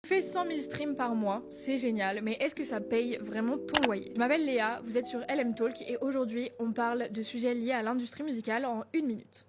Fais 100 000 streams par mois, c'est génial, mais est-ce que ça paye vraiment ton loyer? Je m'appelle Léa, vous êtes sur LM Talk et aujourd'hui on parle de sujets liés à l'industrie musicale en 1 minute.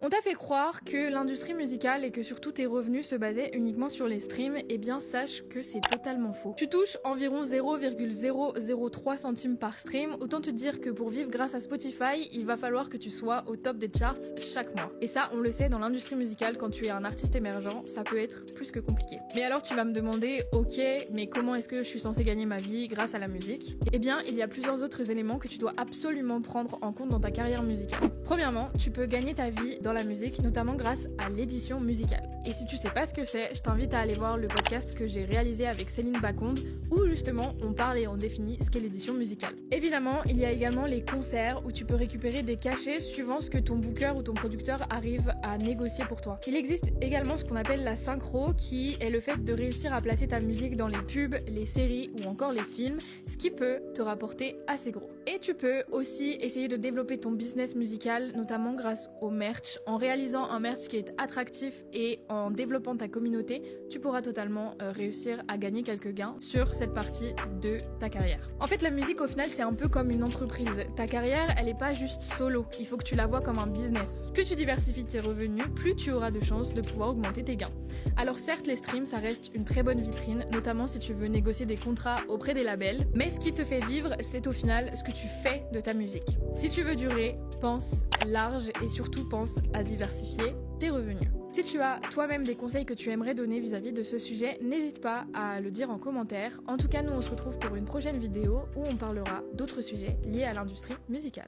On t'a fait croire que l'industrie musicale et que surtout tes revenus se basaient uniquement sur les streams, eh bien sache que c'est totalement faux. Tu touches environ 0,003 centimes par stream, autant te dire que pour vivre grâce à Spotify, il va falloir que tu sois au top des charts chaque mois. Et ça, on le sait, dans l'industrie musicale, quand tu es un artiste émergent, ça peut être plus que compliqué. Mais alors tu vas me demander, ok, mais comment est-ce que je suis censée gagner ma vie grâce à la musique? Eh bien, il y a plusieurs autres éléments que tu dois absolument prendre en compte dans ta carrière musicale. Premièrement, tu peux gagner ta vie dans la musique, notamment grâce à l'édition musicale. Et si tu sais pas ce que c'est, je t'invite à aller voir le podcast que j'ai réalisé avec Céline Baconde, où justement on parle et on définit ce qu'est l'édition musicale. Évidemment, il y a également les concerts où tu peux récupérer des cachets suivant ce que ton booker ou ton producteur arrive à négocier pour toi. Il existe également ce qu'on appelle la synchro, qui est le fait de réussir à placer ta musique dans les pubs, les séries ou encore les films, ce qui peut te rapporter assez gros. Et tu peux aussi essayer de développer ton business musical, notamment grâce au merch. En réalisant un merch qui est attractif et en développant ta communauté, tu pourras totalement réussir à gagner quelques gains sur cette partie de ta carrière. En fait, la musique au final, c'est un peu comme une entreprise. Ta carrière, elle est pas juste solo, il faut que tu la vois comme un business. Plus tu diversifies tes revenus, plus tu auras de chances de pouvoir augmenter tes gains. Alors certes, les streams, ça reste une très bonne vitrine, notamment si tu veux négocier des contrats auprès des labels, mais ce qui te fait vivre, c'est au final ce que tu fais de ta musique. Si tu veux durer, pense large et surtout pense à diversifier tes revenus. Si tu as toi-même des conseils que tu aimerais donner vis-à-vis de ce sujet, n'hésite pas à le dire en commentaire. En tout cas, nous on se retrouve pour une prochaine vidéo où on parlera d'autres sujets liés à l'industrie musicale.